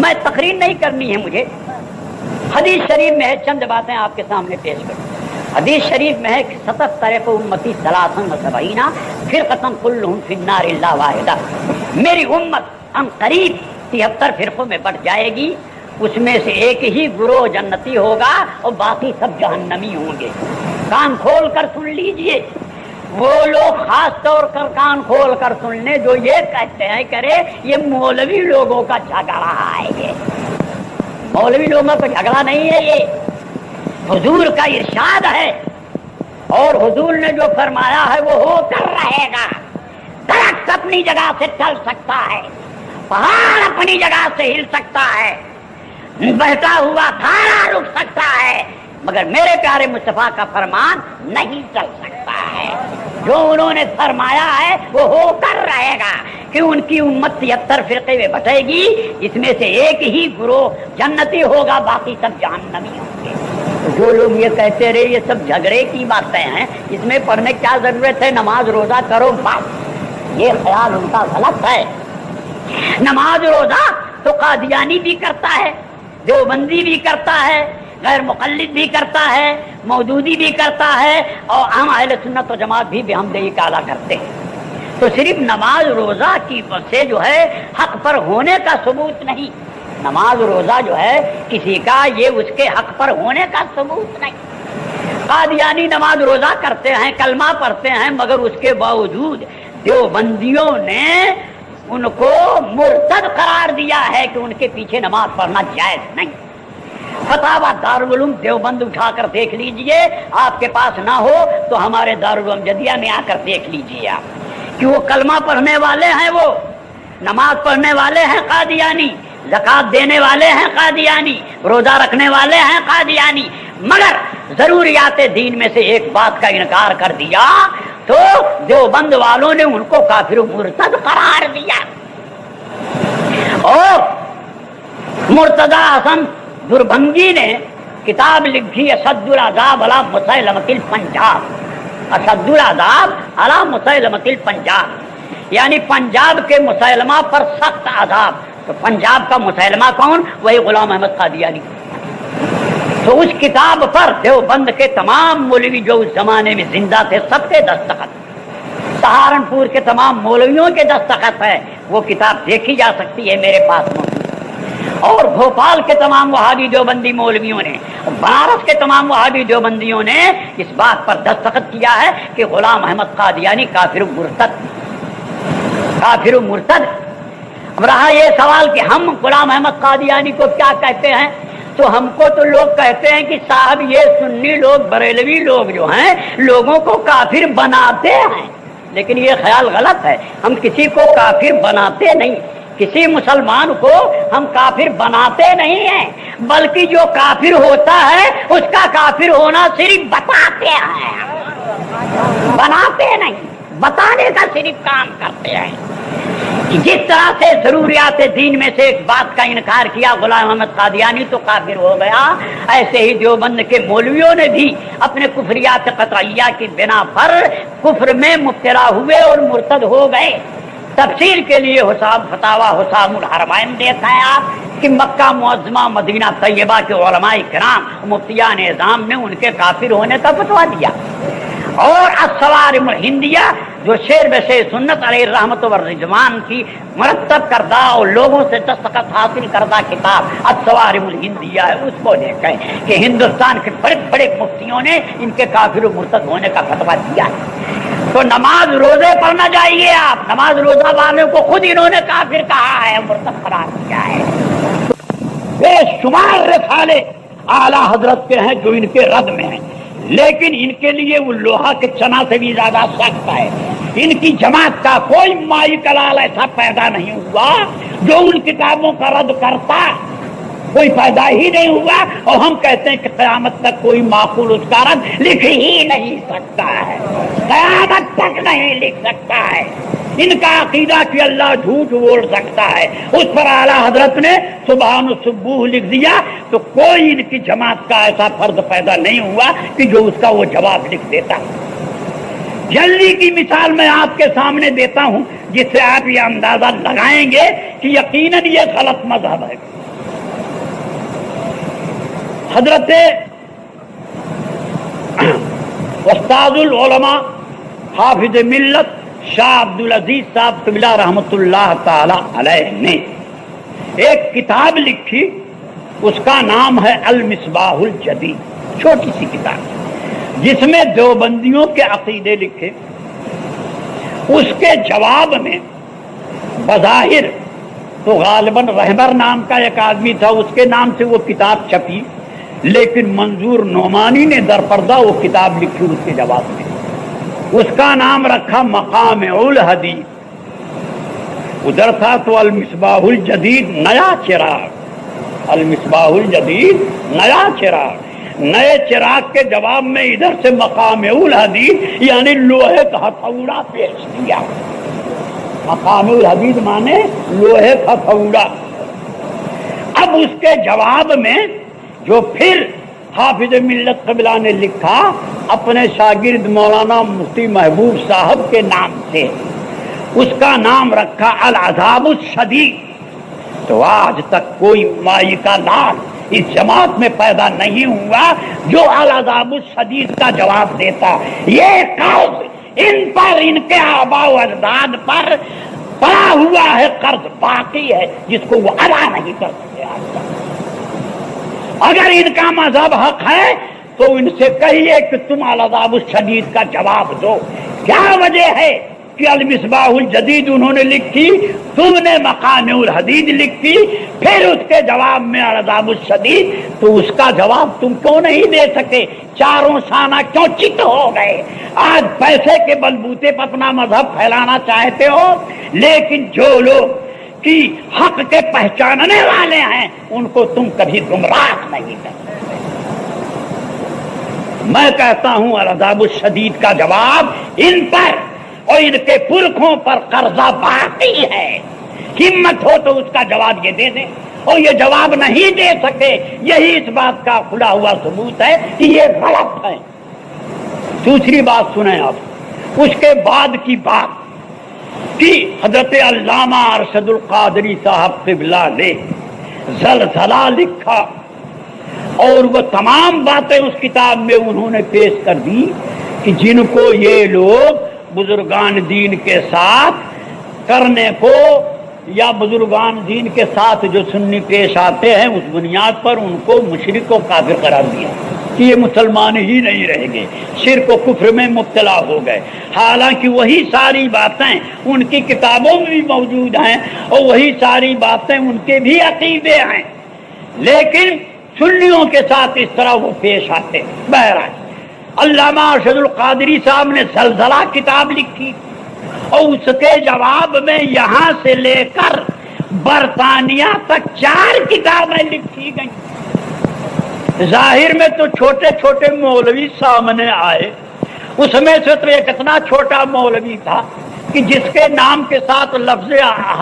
میں تقریر نہیں کرنی ہے مجھے، حدیث شریف میں ہے، چند باتیں آپ کے سامنے پیش کروں۔ حدیث شریف میں ہے کہ 77 امتی 73 فرقۃ کلھم فی النار الا واحدہ، میری امت ہم قریب 73 فرقوں میں بٹ جائے گی، اس میں سے ایک ہی گروہ جنتی ہوگا اور باقی سب جہنمی ہوں گے۔ کان کھول کر سن لیجئے، وہ لوگ خاص طور پر کان کھول کر سن لیں جو یہ کہتے ہیں کرے یہ مولوی لوگوں کا جھگڑا ہے، یہ مولوی لوگوں کا جھگڑا نہیں ہے، یہ حضور کا ارشاد ہے، اور حضور نے جو فرمایا ہے وہ ہو کر رہے گا۔ درخت اپنی جگہ سے ٹل سکتا ہے، پہاڑ اپنی جگہ سے ہل سکتا ہے، بہتا ہوا دھارا رک سکتا ہے، مگر میرے پیارے مصطفیٰ کا فرمان نہیں چل سکتا ہے۔ جو انہوں نے فرمایا ہے وہ ہو کر رہے گا کہ ان کی امت 73 فرقے میں بٹے گی، اس میں سے ایک ہی گروہ جنتی ہوگا، باقی سب جہنمی ہوں گے۔ جو لوگ یہ کہتے رہے یہ سب جھگڑے کی باتیں ہیں، اس میں پڑھنے کیا ضرورت ہے، نماز روزہ کرو بس، یہ خیال ان کا غلط ہے۔ نماز روزہ تو قادیانی بھی کرتا ہے، دیوبندی بھی کرتا ہے، غیر مقلد بھی کرتا ہے، مودودی بھی کرتا ہے، اور ہم اہل سنت و جماعت بھی بحمدہ تعالیٰ کرتے ہیں۔ تو صرف نماز روزہ کی سے جو ہے حق پر ہونے کا ثبوت نہیں، نماز روزہ جو ہے کسی کا یہ اس کے حق پر ہونے کا ثبوت نہیں۔ قادیانی نماز روزہ کرتے ہیں، کلمہ پڑھتے ہیں، مگر اس کے باوجود دیوبندیوں نے ان کو مرتد قرار دیا ہے کہ ان کے پیچھے نماز پڑھنا جائز نہیں۔ فتاوی دارالعلوم دیوبند اٹھا کر دیکھ لیجئے، آپ کے پاس نہ ہو تو ہمارے دارالعلوم جدیہ میں آ کر دیکھ لیجئے آپ کہ وہ کلمہ پڑھنے والے ہیں، وہ نماز پڑھنے والے ہیں قادیانی، زکات دینے والے ہیں قادیانی، روزہ رکھنے والے ہیں قادیانی، مگر ضروریات دین میں سے ایک بات کا انکار کر دیا تو دیوبند والوں نے ان کو کافر و مرتد قرار دیا۔ اور مرتضی حسن دربھنگی نے کتاب لکھی اشد العذاب علی مسیلمۃ الپنجاب، اشد العذاب علی مسیلمۃ الپنجاب، یعنی پنجاب کے مسیلمہ پر سخت عذاب۔ تو پنجاب کا مسیلمہ کون؟ وہی غلام احمد قادیانی۔ تو اس کتاب پر دیوبند کے تمام مولوی جو اس زمانے میں زندہ تھے سب کے دستخط، سہارنپور کے تمام مولویوں کے دستخط ہے، وہ کتاب دیکھی جا سکتی ہے میرے پاس موجود۔ اور بھوپال کے تمام وہابی دیوبندی مولویوں نے، بنارس کے تمام وہابی دیوبندیوں نے اس بات پر دستخط کیا ہے کہ غلام احمد قادیانی کافر و مرتد، کافر و مرتد۔ اب رہا یہ سوال کہ ہم غلام احمد قادیانی کو کیا کہتے ہیں، تو ہم کو تو لوگ کہتے ہیں کہ صاحب یہ سنی لوگ، بریلوی لوگ جو ہیں لوگوں کو کافر بناتے ہیں، لیکن یہ خیال غلط ہے، ہم کسی کو کافر بناتے نہیں، کسی مسلمان کو ہم کافر بناتے نہیں ہیں، بلکہ جو کافر ہوتا ہے اس کا کافر ہونا صرف بتاتے ہیں، بناتے نہیں، بتانے کا صرف کام کرتے ہیں۔ جس طرح سے ضروریات دین میں سے ایک بات کا انکار کیا غلام احمد قادیانی تو کافر ہو گیا، ایسے ہی دیوبند کے مولویوں نے بھی اپنے کفریات قطعیہ کی بنا پر کفر میں مبتلا ہوئے اور مرتد ہو گئے۔ تفصیل کے لیے فتاوی حسام الحرمین دیکھا ہے آپ کہ مکہ معظمہ مدینہ طیبہ کے علماء کرام مفتیان اعظام نے ان کے کافر ہونے کا فتویٰ دیا۔ اور الصوارم الہندیہ جو شیر بشیر سنت علیہ الرحمت والرضوان کی مرتب کردہ اور لوگوں سے دستخط حاصل کردہ کتاب الصوارم الہندیہ ہے، اس کو دیکھیں کہ ہندوستان کے بڑے بڑے مفتیوں نے ان کے کافر و مرتد ہونے کا فتویٰ دیا ہے۔ تو نماز روزے پڑھنا چاہیے آپ، نماز روزہ والوں کو خود انہوں نے کافر کہا ہے، مرتد قرار دیا ہے۔ بے شمار رسالے اعلیٰ حضرت کے ہیں جو ان کے رد میں ہیں، لیکن ان کے لیے وہ لوہا کے چنا سے بھی زیادہ سخت ہے۔ ان کی جماعت کا کوئی مائی کلال ایسا پیدا نہیں ہوا جو ان کتابوں کا رد کرتا، کوئی پیدا ہی نہیں ہوا، اور ہم کہتے ہیں کہ قیامت تک کوئی معقول اس کا رد لکھ ہی نہیں سکتا ہے، قیامت تک نہیں لکھ سکتا ہے۔ ان کا عقیدہ کہ اللہ جھوٹ بول سکتا ہے، اس پر اعلیٰ حضرت نے سبحان السبوح لکھ دیا، تو کوئی ان کی جماعت کا ایسا فرد پیدا نہیں ہوا کہ جو اس کا وہ جواب لکھ دیتا۔ جلدی کی مثال میں آپ کے سامنے دیتا ہوں جس سے آپ یہ اندازہ لگائیں گے کہ یقیناً یہ غلط مذہب ہے۔ حضرت استاد العلماء حافظ ملت شاہ عبد العزیز صاحب قبلہ رحمۃ اللہ تعالی علیہ نے ایک کتاب لکھی، اس کا نام ہے المصباح الجدید، چھوٹی سی کتاب جس میں دیوبندیوں کے عقیدے لکھے۔ اس کے جواب میں بظاہر تو غالباً رہبر نام کا ایک آدمی تھا، اس کے نام سے وہ کتاب چھپی، لیکن منظور نعمانی نے در پردہ وہ کتاب لکھی اس کے جواب میں۔ اس کا نام رکھا مقام الحدیث، ادھر تھا تو المصباح الجدید نیا چراغ، المصباح الجدید نیا چراغ، نئے چراغ کے جواب میں ادھر سے مقام الحدیث یعنی لوہے کا ہتھوڑا پیش کیا۔ مقام الحدیث مانے لوہے کا ہتھوڑا۔ اب اس کے جواب میں جو پھر حافظ ملت قبلہ نے لکھا اپنے شاگرد مولانا مفتی محبوب صاحب کے نام سے، اس کا نام رکھا العذاب الشدید۔ تو آج تک کوئی مائی کا لال اس جماعت میں پیدا نہیں ہوا جو العذاب الشدید کا جواب دیتا۔ یہ قرض ان پر، ان کے آباء و اجداد پر پڑا ہوا ہے، قرض باقی ہے جس کو وہ ادا نہیں کر سکتے آج تک۔ اگر ان کا مذہب حق ہے تو ان سے کہیے کہ تم العذاب الشدید کا جواب دو۔ کیا وجہ ہے کہ المصباح الجدید انہوں نے لکھی، تم نے مقام الحدید لکھی، پھر اس کے جواب میں العذاب الشدید، تو اس کا جواب تم کیوں نہیں دے سکے؟ چاروں شانہ کیوں چت ہو گئے؟ آج پیسے کے بلبوتے پر اپنا مذہب پھیلانا چاہتے ہو، لیکن جو لوگ کی حق کے پہچاننے والے ہیں ان کو تم کبھی گمراہ نہیں کرتے۔ میں کہتا ہوں العذاب الشدید کا جواب ان پر اور ان کے پرکھوں پر قرضہ باقی ہے۔ ہمت ہو تو اس کا جواب یہ دے دیں، اور یہ جواب نہیں دے سکے، یہی اس بات کا کھلا ہوا ثبوت ہے کہ یہ غلط ہے۔ دوسری بات سنیں آپ، اس کے بعد کی بات کہ حضرت علامہ ارشد القادری صاحب قبلہ نے زلزلہ لکھا، اور وہ تمام باتیں اس کتاب میں انہوں نے پیش کر دی کہ جن کو یہ لوگ بزرگان دین کے ساتھ کرنے کو یا بزرگان دین کے ساتھ جو سنی پیش آتے ہیں اس بنیاد پر ان کو مشرک و کافر قرار دیا کہ یہ مسلمان ہی نہیں رہیں گے، شرک و کفر میں مبتلا ہو گئے۔ حالانکہ وہی ساری باتیں ان کی کتابوں میں بھی موجود ہیں اور وہی ساری باتیں ان کے بھی عقیدے ہیں، لیکن سنیوں کے ساتھ اس طرح وہ پیش آتے۔ بہرحال علامہ ارشد القادری صاحب نے زلزلہ کتاب لکھی، اور اس کے جواب میں یہاں سے لے کر برطانیہ تک 4 کتابیں لکھی گئیں۔ ظاہر میں تو چھوٹے چھوٹے مولوی سامنے آئے، اس میں سے تو ایک اتنا چھوٹا مولوی تھا کہ جس کے نام کے ساتھ لفظ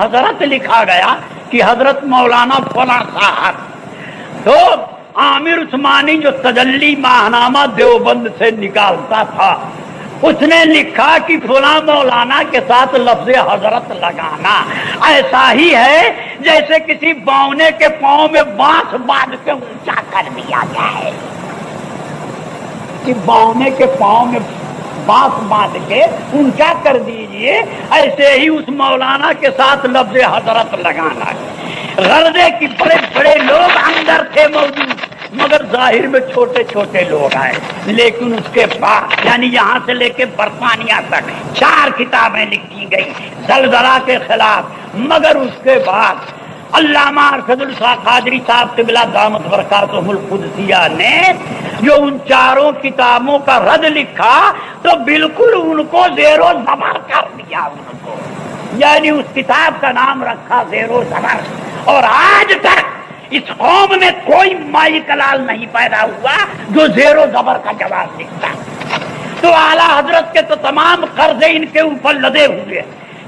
حضرت لکھا گیا کہ حضرت مولانا فلاں صاحب۔ تو عامر عثمانی جو تجلی ماہنامہ دیوبند سے نکالتا تھا، اس نے لکھا کہ فلاں مولانا کے ساتھ لفظ حضرت لگانا ایسا ہی ہے جیسے کسی باونے کے پاؤں میں بانس باندھ کے اونچا کر دیا جائے، کہ باونے کے پاؤں میں بانس باندھ کے اونچا کر دیجئے، ایسے ہی اس مولانا کے ساتھ لفظ حضرت لگانا ہے۔ غرضے کی بڑے بڑے لوگ اندر تھے موجود، مگر ظاہر میں چھوٹے چھوٹے لوگ آئے۔ لیکن اس کے بعد یعنی یہاں سے لے کے برطانیہ تک 4 کتابیں لکھی گئی زلزلہ کے خلاف، مگر اس کے بعد علامہ ارشد القادری صاحب قبلہ دامت برکاتہم القدسیہ نے جو ان 4 کتابوں کا رد لکھا تو بالکل ان کو زیر و زبر کر دیا، ان کو یعنی اس کتاب کا نام رکھا زیر و زبر۔ اور آج تک اس قوم میں کوئی مائی کلال نہیں پیدا ہوا جو زیر و زبر کا جواب لکھتا۔ تو اعلیٰ حضرت کے تو تمام قرضے ان کے اوپر لدے ہوئے،